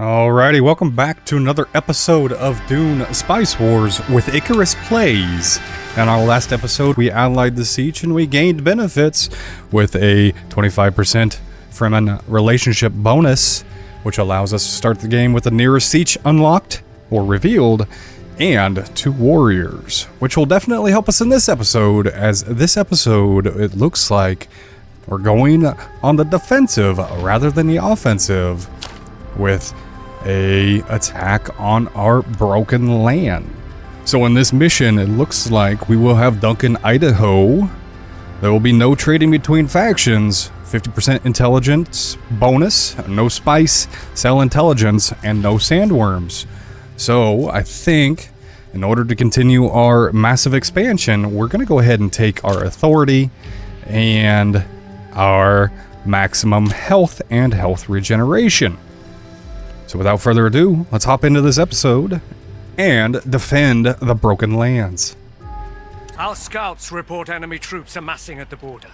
Alrighty, welcome back to another episode of Dune Spice Wars with Icarus Plays. In our last episode, we allied the Sietch and we gained benefits with a 25% Fremen relationship bonus, which allows us to start the game with the nearest Sietch unlocked or revealed, and 2 warriors, which will definitely help us in this episode, as this episode, it looks like we're going on the defensive rather than the offensive with a attack on our broken land. So in this mission, it looks like we will have Duncan, Idaho. There will be no trading between factions, 50% intelligence bonus, no spice, sell intelligence, and no sandworms. So I think in order to continue our massive expansion, we're going to go ahead and take our authority and our maximum health and health regeneration. So without further ado, let's hop into this episode and defend the broken lands. Our scouts report enemy troops amassing at the border.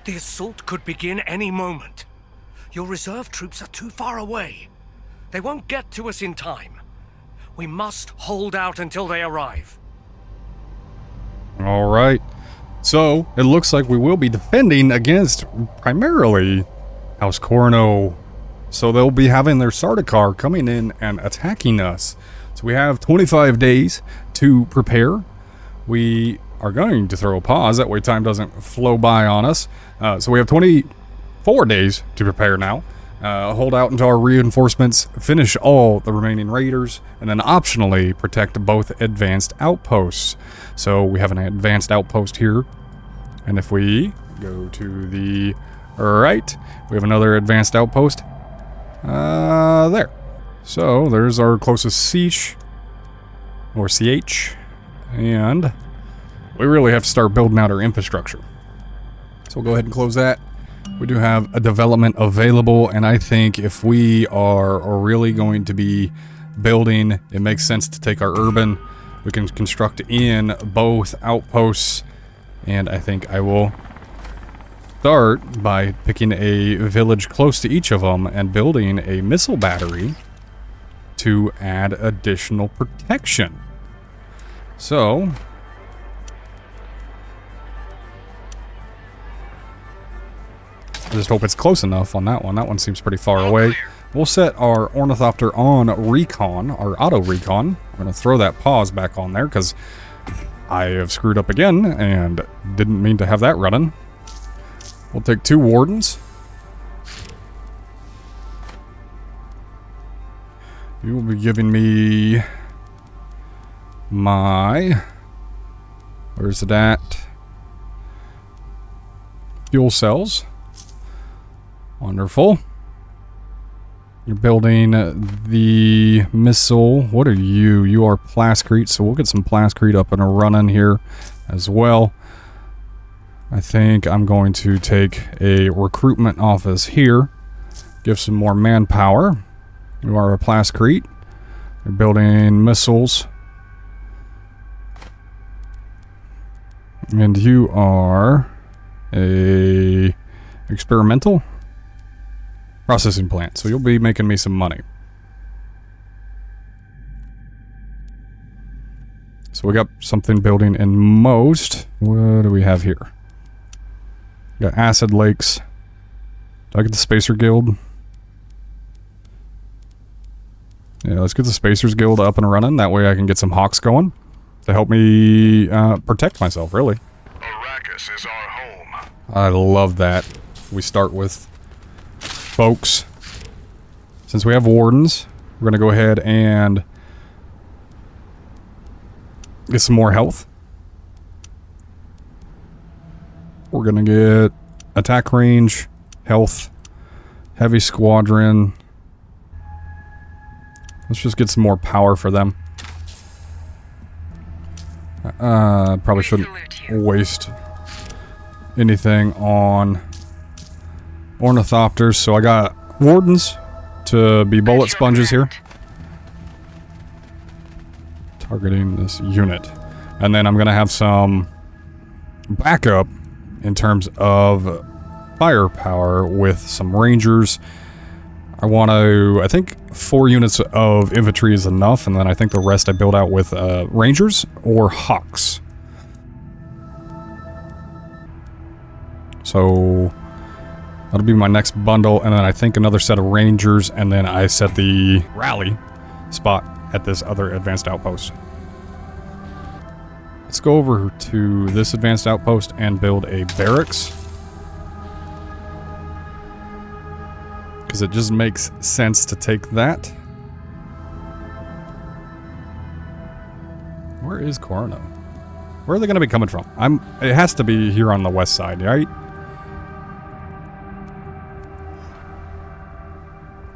The assault could begin any moment. Your reserve troops are too far away. They won't get to us in time. We must hold out until they arrive. All right. So it looks like we will be defending against primarily House Corrino. So they'll be having their Sardaukar coming in and attacking us. So we have 25 days to prepare. We are going to throw a pause, that way time doesn't flow by on us. So we have 24 days to prepare now. Hold out until our reinforcements finish all the remaining raiders, and then optionally protect both advanced outposts. So we have an advanced outpost here, and if we go to the right, we have another advanced outpost. There. So there's our closest siege, or Sietch, and we really have to start building out our infrastructure. So we'll go ahead and close that. We do have a development available, and I think if we are really going to be building, it makes sense to take our urban. We can construct in both outposts, and I think I will start by picking a village close to each of them and building a missile battery to add additional protection. So I just hope it's close enough on that one. That one seems pretty far away. We'll set our Ornithopter on recon, our auto recon. I'm going to throw that pause back on there because I have screwed up again and didn't mean to have that running. We'll take 2 wardens. You will be giving me my... Where's it at? Fuel cells. Wonderful. You're building the missile. What are you? You are Plascrete, so we'll get some Plascrete up and running here as well. I think I'm going to take a recruitment office here. Give some more manpower. You are a Plascrete. You're building missiles. And you are a experimental processing plant. So you'll be making me some money. So we got something building in most. What do we have here? Got acid lakes. Do I get the Spacer Guild? Yeah, let's get the Spacers Guild up and running. That way I can get some hawks going to help me protect myself, really. Arrakis is our home. I love that. We start with folks. Since we have wardens, we're going to go ahead and get some more health. We're going to get attack range, health, heavy squadron. Let's just get some more power for them. Probably shouldn't waste anything on ornithopters, so I got wardens to be bullet sponges here. Targeting this unit. And then I'm going to have some backup in terms of firepower with some rangers. I think 4 units of infantry is enough, and then I think the rest I build out with rangers or hawks. So that'll be my next bundle, and then I think another set of rangers, and then I set the rally spot at this other advanced outpost. Let's go over to this advanced outpost and build a barracks. Because it just makes sense to take that. Where is Corrino? Where are they going to be coming from? It has to be here on the west side, right?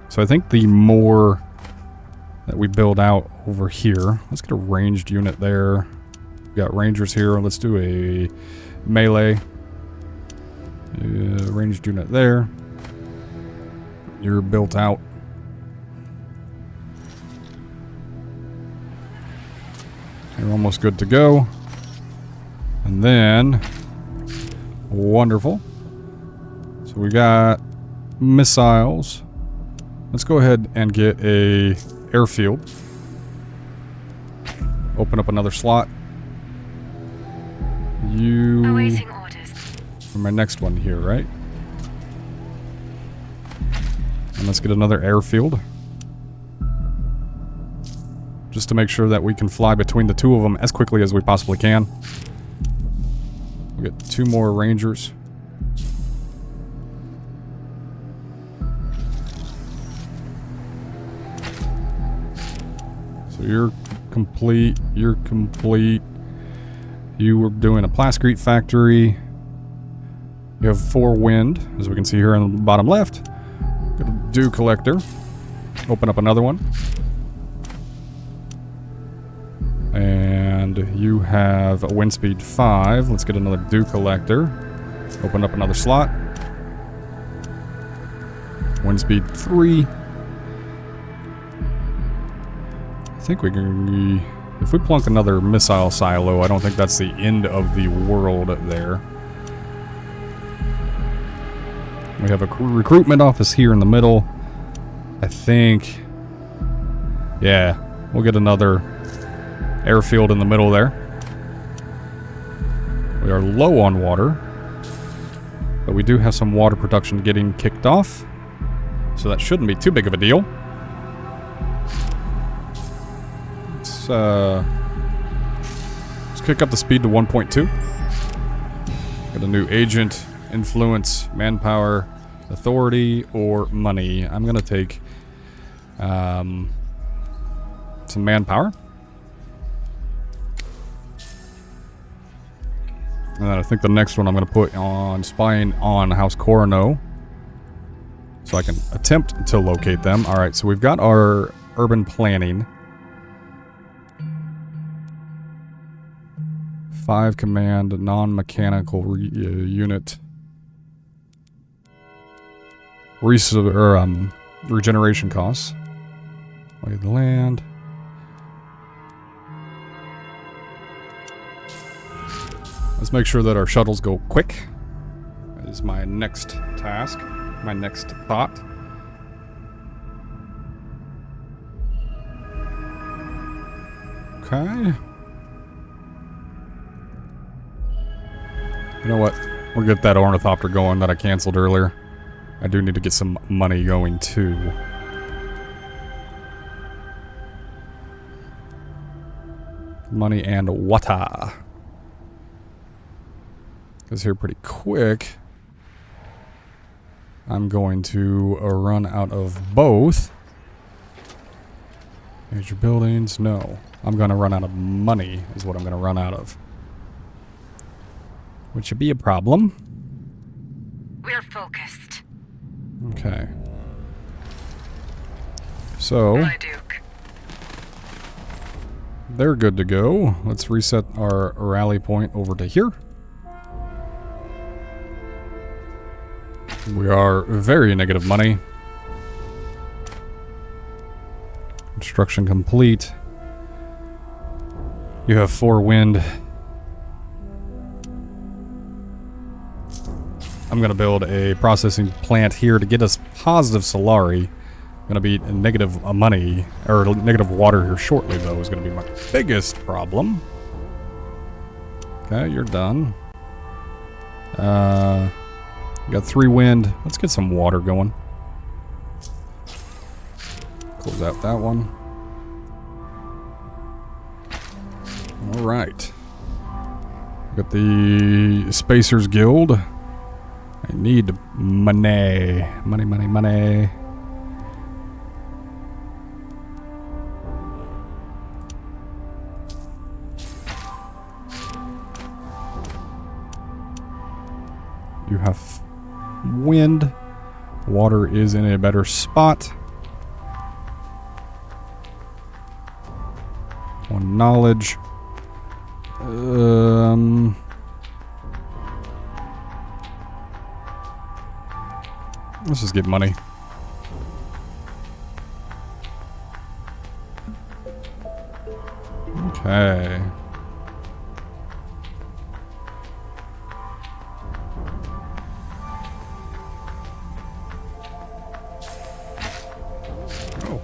So I think the more that we build out over here, let's get a ranged unit there. We got rangers here. Let's do a melee. Ranged unit there. You're built out. You're almost good to go. And then, wonderful. So we got missiles. Let's go ahead and get a airfield. Open up another slot. Awaiting orders. For my next one here, right? And let's get another airfield. Just to make sure that we can fly between the two of them as quickly as we possibly can. We'll get 2 more rangers. So you're complete. You're complete. You were doing a plascrete factory. You have 4 wind, as we can see here on the bottom left. Got a dew collector. Open up another one. And you have a wind speed 5. Let's get another dew collector. Open up another slot. Wind speed 3. I think we can... If we plunk another missile silo, I don't think that's the end of the world there. We have a recruitment office here in the middle. I think... Yeah, we'll get another airfield in the middle there. We are low on water, but we do have some water production getting kicked off, so that shouldn't be too big of a deal. Let's kick up the speed to 1.2. Got a new agent, influence, manpower, authority, or money. I'm gonna take some manpower. And then I think the next one I'm going to put on spying on House Corrino, so I can attempt to locate them. Alright, so we've got our urban planning. 5 command, non-mechanical unit. Regeneration costs. Lay of the land. Let's make sure that our shuttles go quick. That is my next task. My next thought. Okay. You know what? We'll get that ornithopter going that I canceled earlier. I do need to get some money going too. Money and water. Because here pretty quick, I'm going to run out of both. Major buildings, no. I'm going to run out of money is what I'm going to run out of. Which should be a problem. We're focused. Okay. So, My Duke. they're good to go. Let's reset our rally point over to here. We are very negative money. Construction complete. You have 4 wind. I'm going to build a processing plant here to get us positive solari. Gonna be negative money, or negative water here shortly, though, is gonna be my biggest problem. Okay, you're done. Got 3 wind. Let's get some water going. Close out that one. Alright. Got the Spacers Guild. I need money. Money, money, money. You have wind. Water is in a better spot. 1 knowledge. Let's just get money. Okay. Oh.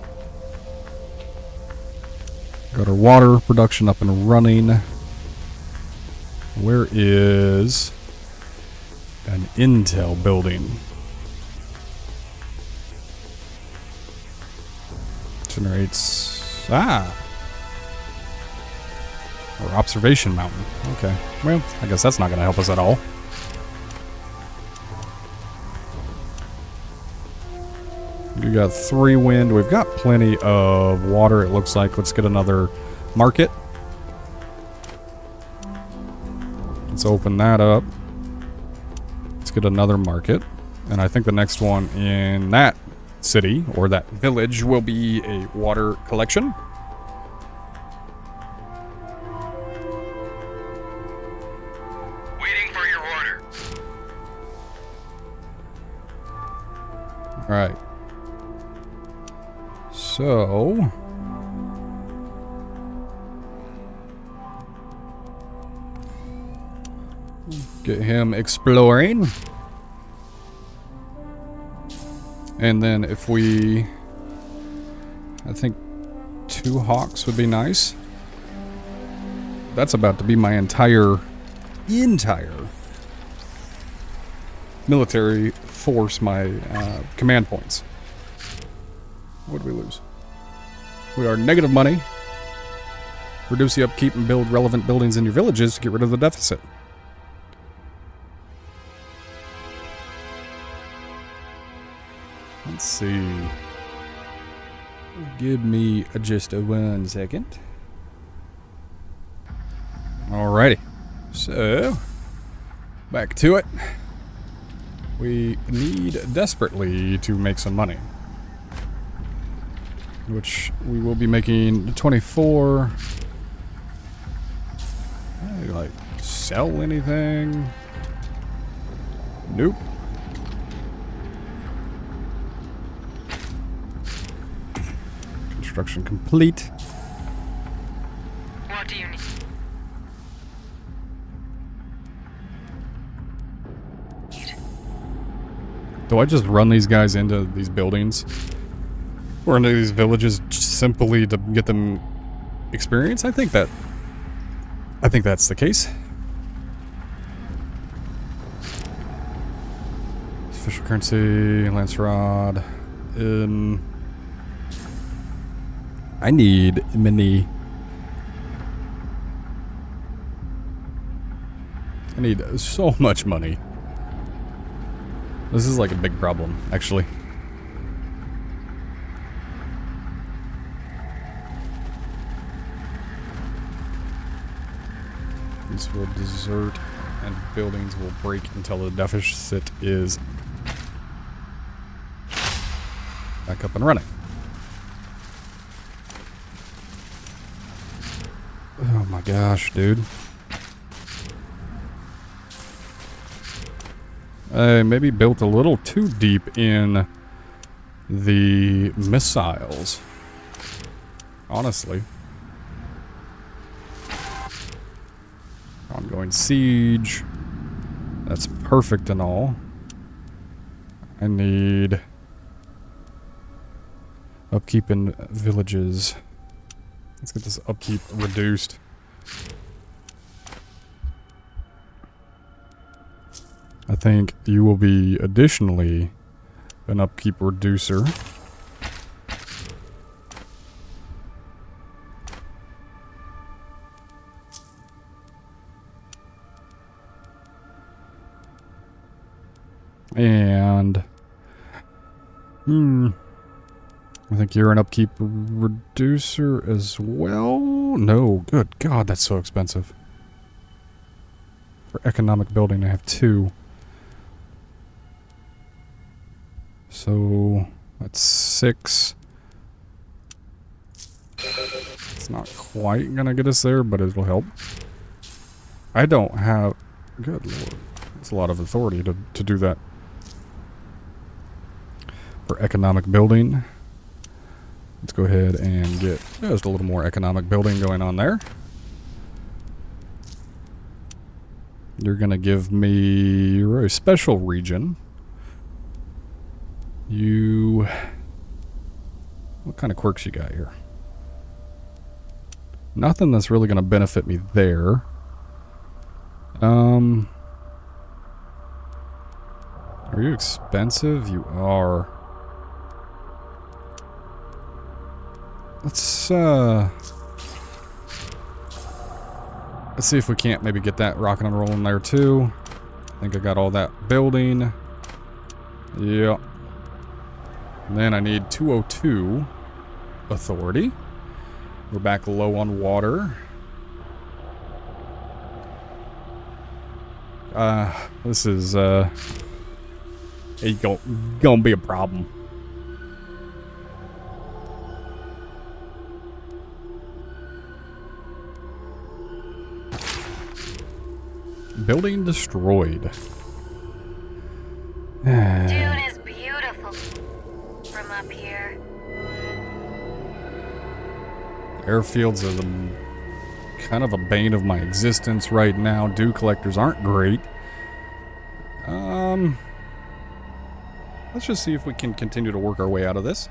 Got our water production up and running. Where is an intel building? Generates... or observation mountain. Okay. Well, I guess that's not going to help us at all. We got 3 wind. We've got plenty of water, it looks like. Let's get another market. Let's open that up. Let's get another market. And I think the next one in that city, or that village, will be a water collection. Waiting for your order. Alright. So... get him exploring. And then if we... I think 2 hawks would be nice. That's about to be my entire military force, my command points. What did we lose? We are negative money. Reduce the upkeep and build relevant buildings in your villages to get rid of the deficit. Let's see. Give me just 1 second. Alrighty. So, back to it. We need desperately to make some money. Which we will be making 24. Like, sell anything? Nope. Construction complete. What do you need? Do I just run these guys into these buildings? Or into these villages just simply to get them experience? I think that's the case. Official currency, lance rod. I need money. I need so much money. This is like a big problem, actually. These will desert and buildings will break until the deficit is back up and running. Oh my gosh, dude. I maybe built a little too deep in the missiles. Honestly. Ongoing siege. That's perfect and all. I need Upkeep in villages. Let's get this upkeep reduced. I think you will be additionally an upkeep reducer. And I think you're an upkeep reducer as well. No, good God, that's so expensive. For economic building, I have 2. So that's 6. It's not quite gonna get us there, but it'll help. I don't have... Good Lord. That's a lot of authority to do that. For economic building, let's go ahead and get just a little more economic building going on there. You're gonna give me a special region. You... What kind of quirks you got here? Nothing that's really gonna benefit me there. Are you expensive? You are. Let's see if we can't maybe get that rocking and rolling there too. I think I got all that building. Yep. And then I need 202 authority. We're back low on water. This is it's gonna be a problem. Building destroyed. Dune is beautiful from up here. Airfields are the kind of a bane of my existence right now. Dew collectors aren't great. Let's just see if we can continue to work our way out of this.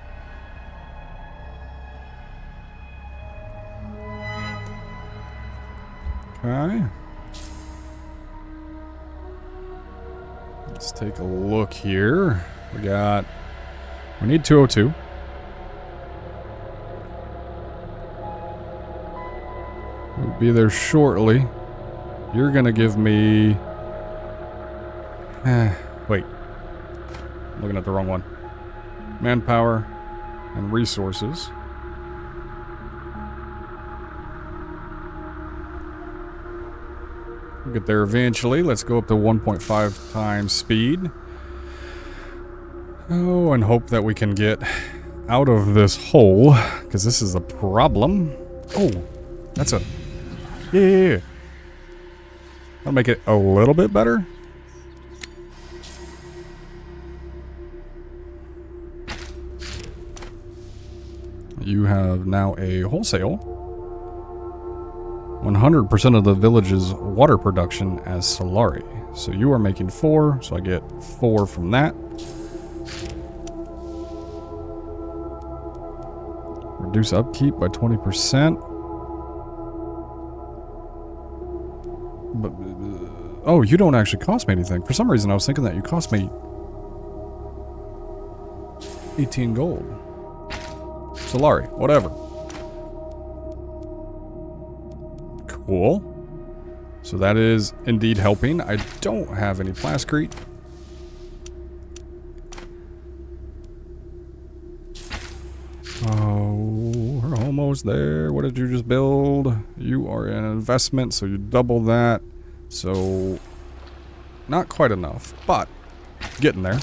Okay. Let's take a look here. We need 202. We'll be there shortly. You're gonna give me... wait. I'm looking at the wrong one. Manpower and resources. We'll get there eventually. Let's go up to 1.5 times speed. Oh, and hope that we can get out of this hole, because this is a problem. Oh, that's a... Yeah. That'll make it a little bit better. You have now a wholesale. 100% of the village's water production as solari. So you are making 4, so I get 4 from that. Reduce upkeep by 20%. But, oh, you don't actually cost me anything. For some reason, I was thinking that you cost me 18 gold. Solari, whatever. Cool. So that is indeed helping. I don't have any plascrete. Oh, we're almost there. What did you just build? You are an investment, so you double that. So, not quite enough, but getting there.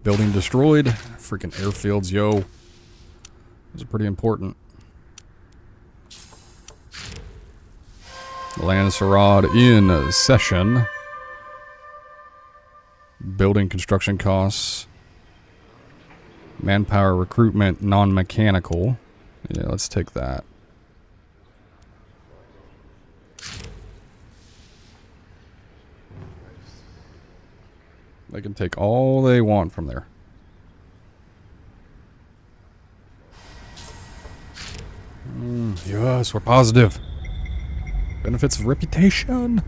Building destroyed. Freaking airfields, yo. Those are pretty important. Lancerod in session. Building construction costs. Manpower recruitment, non-mechanical. Yeah, let's take that. They can take all they want from there. Yes, we're positive. Benefits of reputation.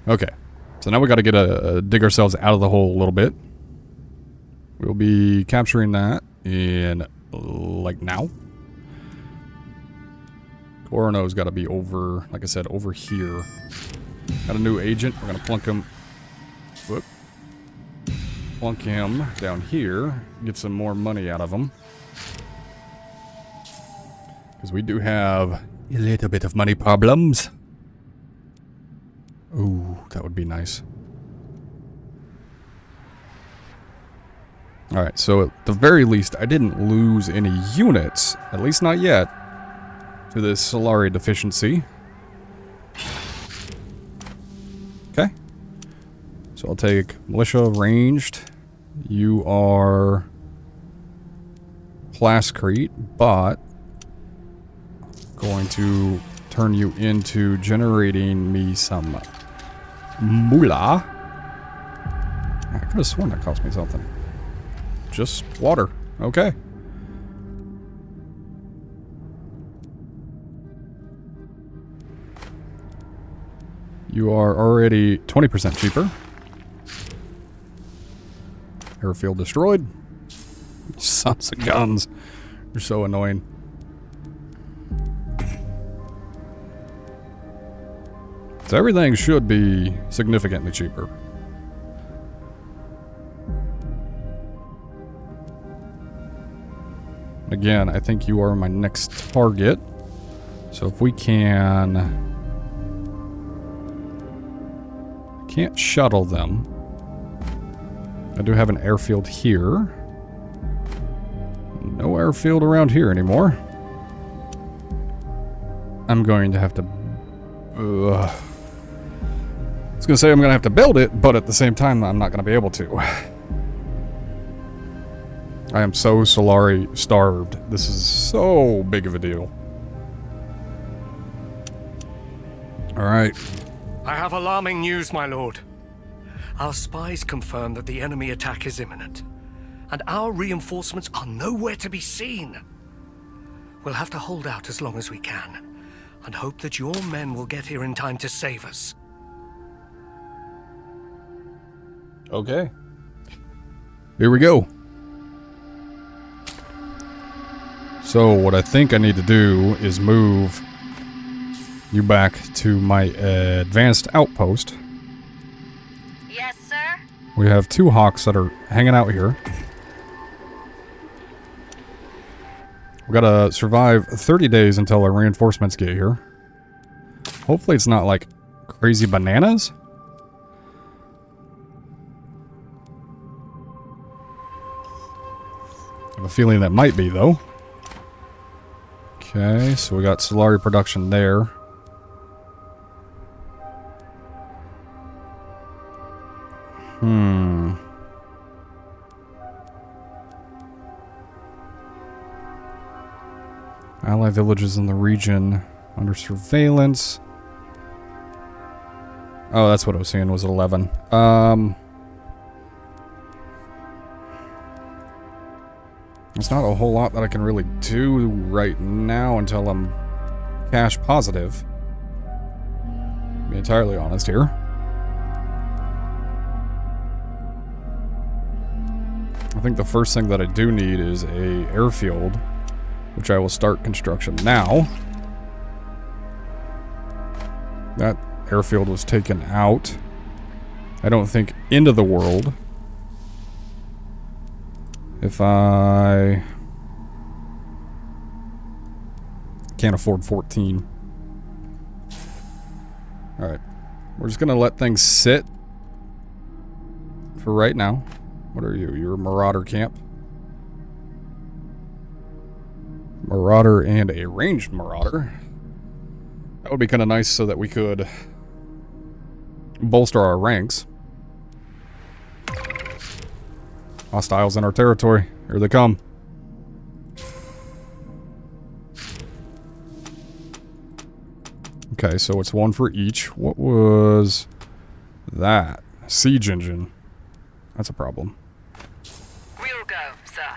Okay. So now we got to get dig ourselves out of the hole a little bit. We'll be capturing that in, like, now. Corrino's got to be over, like I said, over here. Got a new agent. We're going to plunk him. Whoop. Plunk him down here. Get some more money out of him. Because we do have a little bit of money problems. Ooh, that would be nice. Alright, so at the very least, I didn't lose any units, at least not yet, to this solari deficiency. Okay. So I'll take militia ranged. You are plascrete, but going to turn you into generating me some moolah. I could have sworn that cost me something. Just water. Okay. You are already 20% cheaper. Airfield destroyed. Sons of guns. You're so annoying. So everything should be significantly cheaper. Again, I think you are my next target. So if we can... Can't shuttle them. I do have an airfield here. No airfield around here anymore. I'm going to have to... I was going to say I'm going to have to build it, but at the same time, I'm not going to be able to. I am so solari starved. This is so big of a deal. Alright. I have alarming news, my lord. Our spies confirm that the enemy attack is imminent, and our reinforcements are nowhere to be seen. We'll have to hold out as long as we can, and hope that your men will get here in time to save us. Okay. Here we go. So what I think I need to do is move you back to my advanced outpost. Yes, sir? We have 2 hawks that are hanging out here. We gotta survive 30 days until our reinforcements get here. Hopefully it's not like crazy bananas. I have a feeling that might be, though. Okay, so we got solari production there. Ally villages in the region under surveillance. Oh, that's what I was saying, was 11. There's not a whole lot that I can really do right now until I'm cash positive. To be entirely honest here. I think the first thing that I do need is a airfield, which I will start construction now. That airfield was taken out. I don't think into the world. If I can't afford 14. Alright. We're just gonna let things sit for right now. What are you? You're a marauder camp. Marauder and a ranged marauder. That would be kind of nice so that we could bolster our ranks. Hostiles in our territory. Here they come. Okay, so it's 1 for each. What was that? Siege engine. That's a problem. We'll go, sir.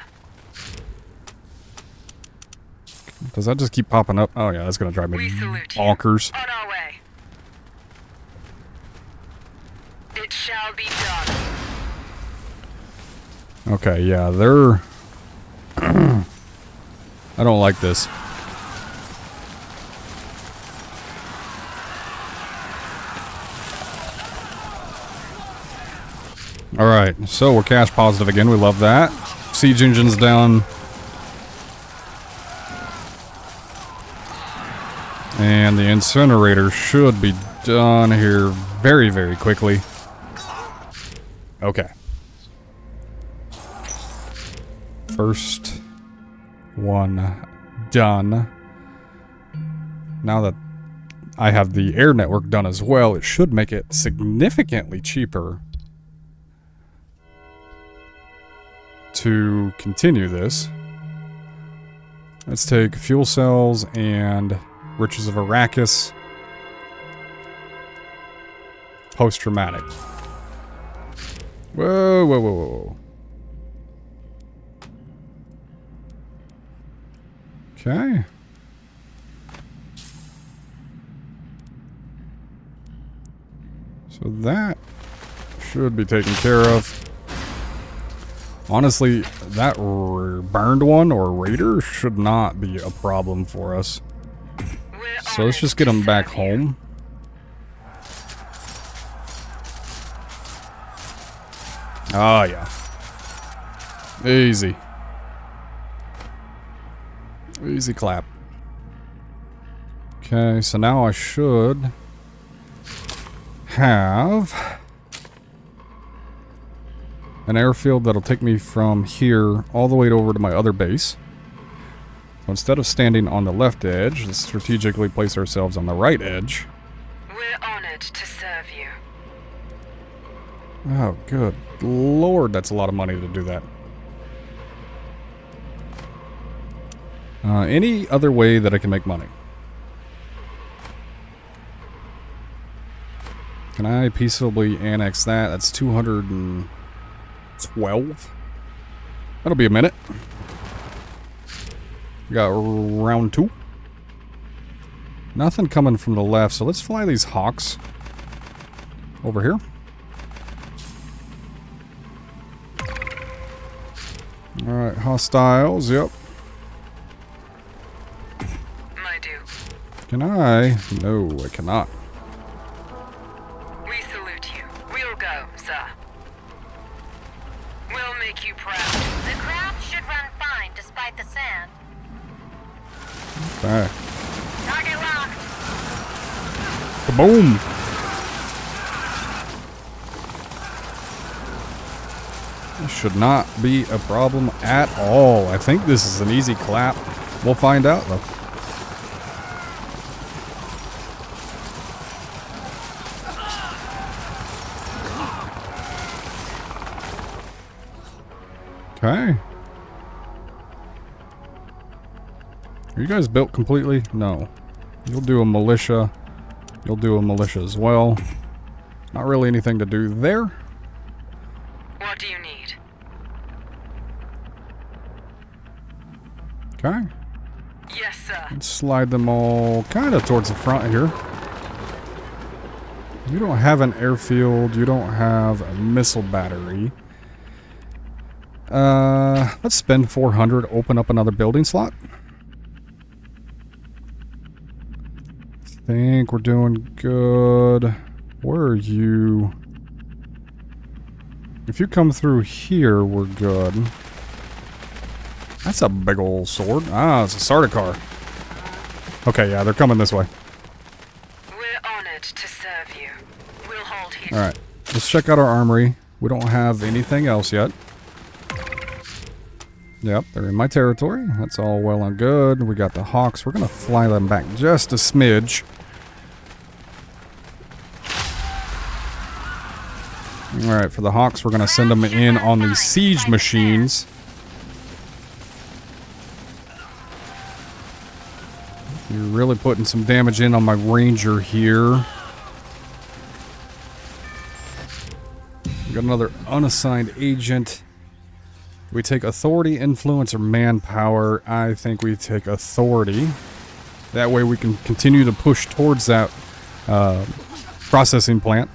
Does that just keep popping up? Oh yeah, that's gonna drive me We salute you. bonkers. On our way. It shall be done. Okay, yeah, they're... I don't like this. Alright, so we're cash positive again. We love that. Siege engine's down. And the incinerator should be done here very, very quickly. Okay. First one done. Now that I have the air network done as well, it should make it significantly cheaper to continue this. Let's take fuel cells and riches of Arrakis. Post-traumatic. Whoa, whoa, whoa, whoa. Okay. So that should be taken care of. Honestly, that burned one or raider should not be a problem for us. So let's just get them back home. Ah, yeah. Easy. Easy clap. Okay, so now I should have an airfield that'll take me from here all the way over to my other base. So instead of standing on the left edge, let's strategically place ourselves on the right edge. We're honored to serve you. Oh, good lord, that's a lot of money to do that. Any other way that I can make money? Can I peaceably annex that? That's 212. That'll be a minute. We got round 2. Nothing coming from the left, so let's fly these hawks over here. Alright, hostiles, yep. My due. Can I? No, I cannot. We salute you. We'll go, sir. We'll make you proud. The craft should run fine despite the sand. Okay. Target locked. Kaboom! This should not be a problem at all. I think this is an easy clap. We'll find out, though. Okay. Are you guys built completely? No. You'll do a militia. You'll do a militia as well. Not really anything to do there. What do you need? Okay. Yes, sir. Let's slide them all kind of towards the front here. You don't have an airfield. You don't have a missile battery. Let's spend 400, open up another building slot. I think we're doing good. Where are you? If you come through here, we're good. That's a big old sword. Ah, it's a Sardaukar. Okay, yeah, they're coming this way. We're honored to serve you. We'll hold here. Alright, let's check out our armory. We don't have anything else yet. Yep, they're in my territory. That's all well and good. We got the hawks. We're going to fly them back just a smidge. Alright, for the hawks, we're going to send them in on the siege machines. You're really putting some damage in on my ranger here. We got another unassigned agent We take authority, influence, or manpower. I think we take authority. That way we can continue to push towards that processing plant.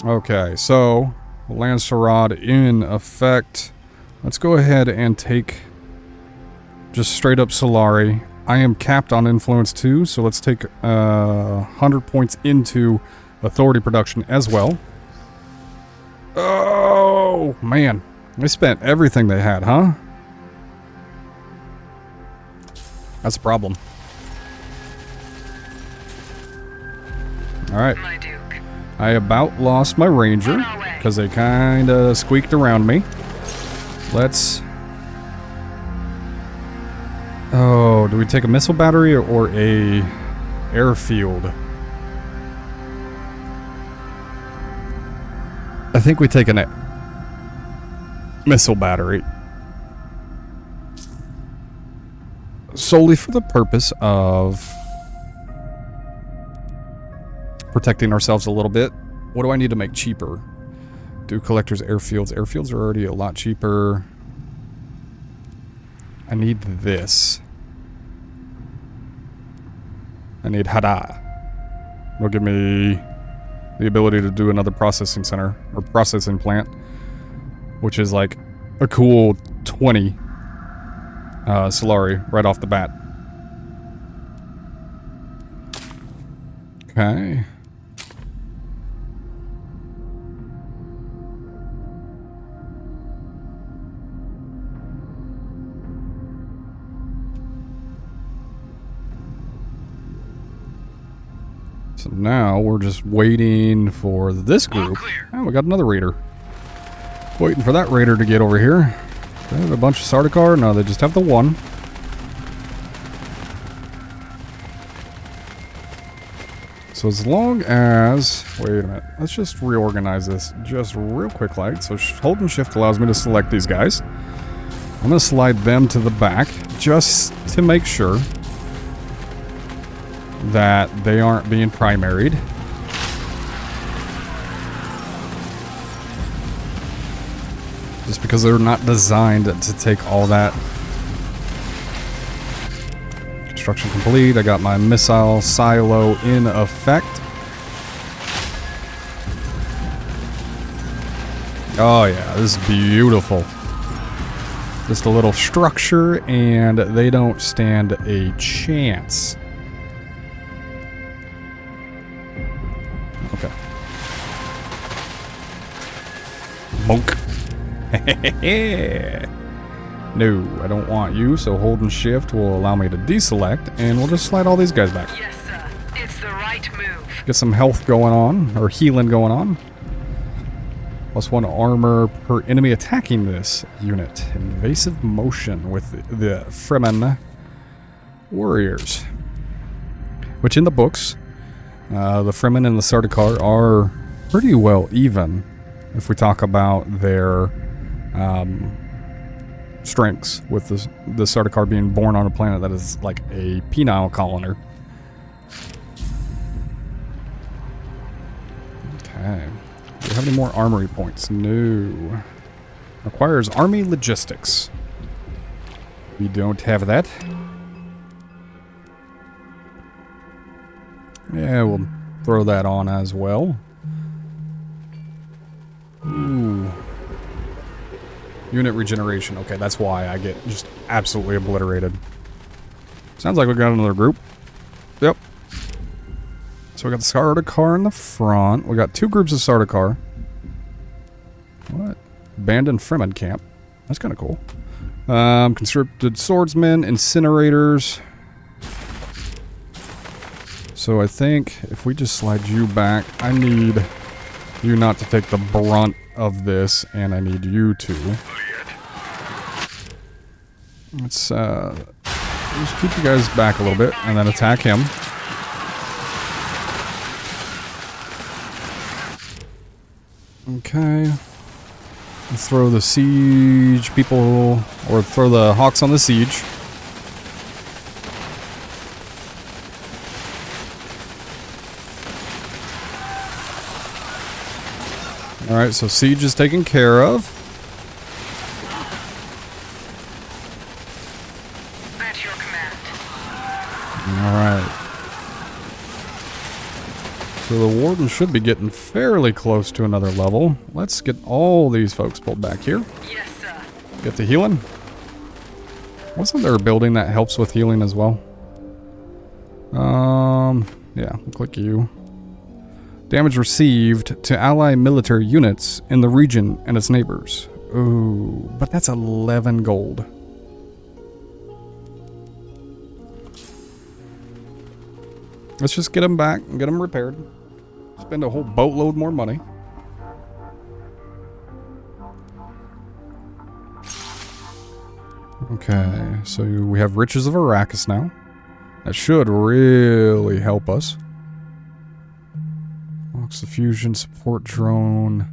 Okay, so Lancer Rod in effect. Let's go ahead and take just straight up Solari. I am capped on influence too, so let's take 100 points into authority production as well. Oh, man. They spent everything they had, huh? That's a problem. Alright. My Duke. I about lost my ranger because they kind of squeaked around me. Let's... Oh, do we take a missile battery or a airfield? I think we take a missile battery. Solely for the purpose of protecting ourselves a little bit. What do I need to make cheaper? Do collectors airfields? Airfields are already a lot cheaper. I need this. I need Hada. It'll give me the ability to do another processing center, or processing plant, which is like a cool 20 solari right off the bat. Okay. So now we're just waiting for this group. Oh, we got another raider. Waiting for that raider to get over here. They have a bunch of Sardaukar? No, they just have the one. So as long as... Wait a minute. Let's just reorganize this just real quick like. So holding shift allows me to select these guys. I'm going to slide them to the back just to make sure that they aren't being primaried. Just because they're not designed to take all that. Construction complete. I got my missile silo in effect. Oh yeah, this is beautiful. Just a little structure and they don't stand a chance. Okay. Bonk. No, I don't want you, so holding shift will allow me to deselect, and we'll just slide all these guys back. Yes, sir. It's the right move. Get some health going on, or healing going on. +1 armor per enemy attacking this unit. Invasive motion with the Fremen warriors. Which in the books, the Fremen and the Sardaukar are pretty well even if we talk about their strengths, with the Sardaukar being born on a planet that is like a penile colony. Okay. Do we have any more armory points? No. Requires army logistics. We don't have that. Yeah, we'll throw that on as well. Ooh. Unit regeneration. Okay, that's why I get just absolutely obliterated. Sounds like we got another group. Yep. So we got the Sardaukar in the front. We got 2 groups of Sardaukar. What? Abandoned Fremen camp. That's kind of cool. Conscripted swordsmen, incinerators. So I think if we just slide you back, I need you not to take the brunt of this, and I need you to. Let's just keep you guys back a little bit, and then attack him. Okay. Let's throw the siege people, or throw the hawks on the siege. Alright, so siege is taken care of. At your command. Alright. So the warden should be getting fairly close to another level. Let's get all these folks pulled back here. Yes, sir. Get to healing. Wasn't there a building that helps with healing as well? Yeah, we'll click you. Damage received to ally military units in the region and its neighbors. Ooh, but that's 11 gold. Let's just get them back and get them repaired. Spend a whole boatload more money. Okay, so we have Riches of Arrakis now. That should really help us. Box of fusion, support drone,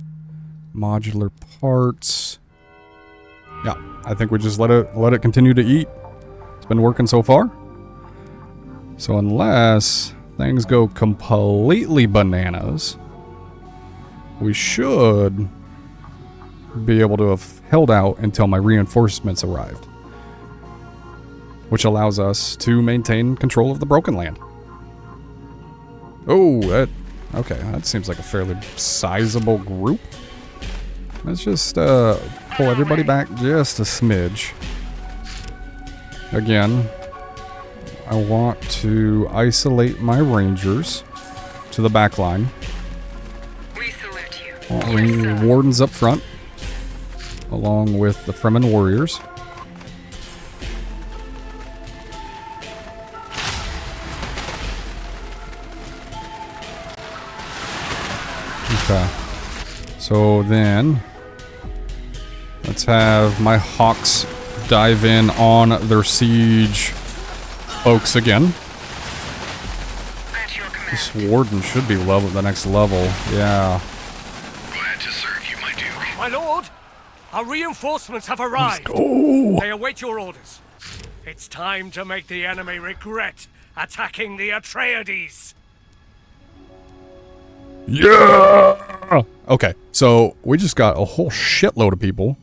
modular parts. Yeah, I think we just let it continue to eat. It's been working so far. So unless things go completely bananas, we should be able to have held out until my reinforcements arrived, which allows us to maintain control of the Broken Land. Oh, okay, that seems like a fairly sizable group. Let's just pull everybody back just a smidge. Again, I want to isolate my rangers to the back line. We salute you. Wardens up front, along with the Fremen warriors. Okay. So then, let's have my Hawks dive in on their siege folks again. At your command. This warden should be level the next level. Yeah. Glad to serve you, my duke. My lord, our reinforcements have arrived. Oh. They await your orders. It's time to make the enemy regret attacking the Atreides. Yeah. Okay, so we just got a whole shitload of people.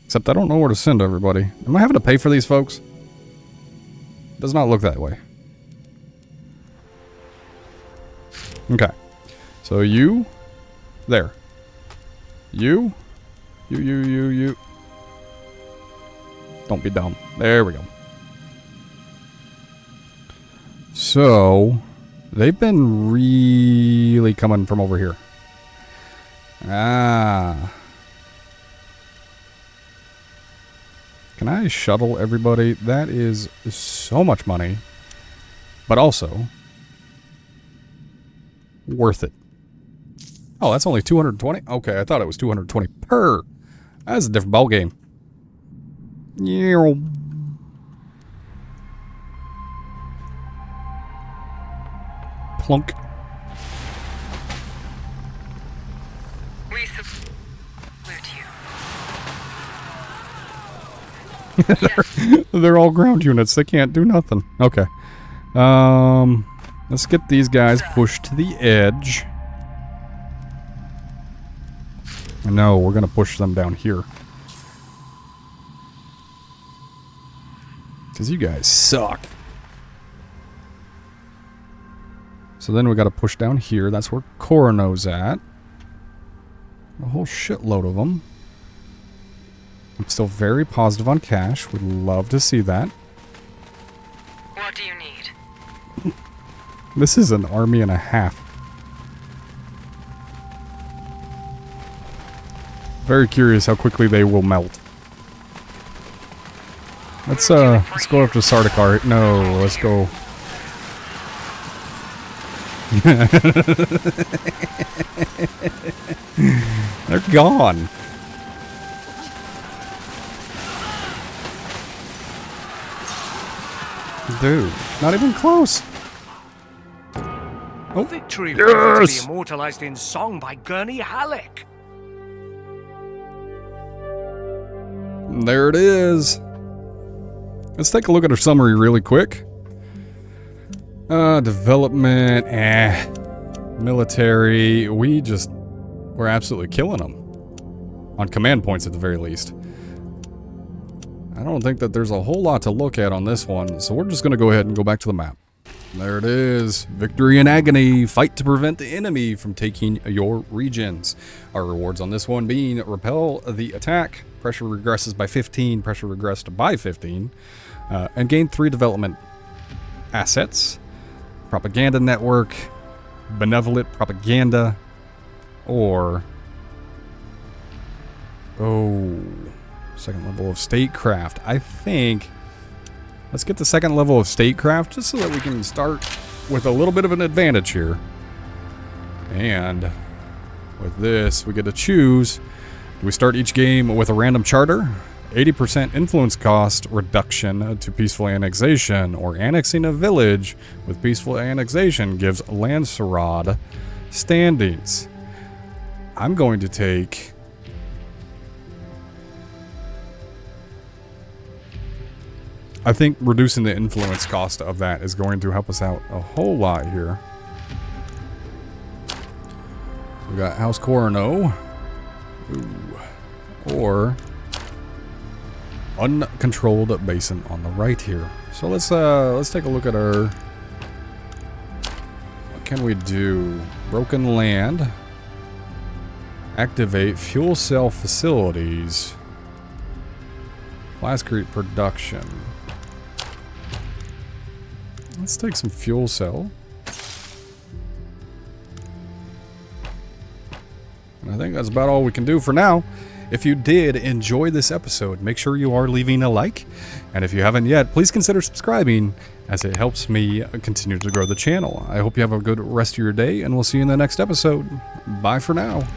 Except I don't know where to send everybody. Am I having to pay for these folks? Does not look that way. Okay. So you. There. You. You. Don't be dumb. There we go. So, they've been really coming from over here. Ah. Can I shuttle everybody? That is so much money. But also, worth it. Oh, that's only 220? Okay, I thought it was 220 per. That's a different ball game. Yeah. Plunk. We salute you. They're all ground units. They can't do nothing. Okay. Let's get these guys pushed to the edge. No, we're going to push them down here. Because you guys suck. So then we got to push down here. That's where Corrino's at. A whole shitload of them. I'm still very positive on cash. Would love to see that. What do you need? This is an army and a half. Very curious how quickly they will melt. Let's go up to Sardaukar. No, let's go. They're gone. Dude, not even close. Oh, Victory will yes! be immortalized in song by Gurney Halleck. There it is. Let's take a look at our summary really quick. Development, military, we're absolutely killing them. On command points at the very least. I don't think that there's a whole lot to look at on this one, so we're just going to go ahead and go back to the map. There it is. Victory in agony. Fight to prevent the enemy from taking your regions. Our rewards on this one being repel the attack, pressure regresses by 15, pressure regressed by 15, and gain 3 development assets. Propaganda network, benevolent propaganda, or second level of statecraft. I think let's get the second level of statecraft just so that we can start with a little bit of an advantage here. And with this, we get to choose. Do we start each game with a random charter? 80% influence cost reduction to peaceful annexation, or annexing a village with peaceful annexation gives Lancerod standings. I'm going to take I think reducing the influence cost of that is going to help us out a whole lot here. We got House Corrino. Or uncontrolled basin on the right here. So let's take a look at our, what can we do? Broken land. Activate fuel cell facilities. Blast creep production. Let's take some fuel cell. And I think that's about all we can do for now. If you did enjoy this episode, make sure you are leaving a like. And if you haven't yet, please consider subscribing, as it helps me continue to grow the channel. I hope you have a good rest of your day, and we'll see you in the next episode. Bye for now.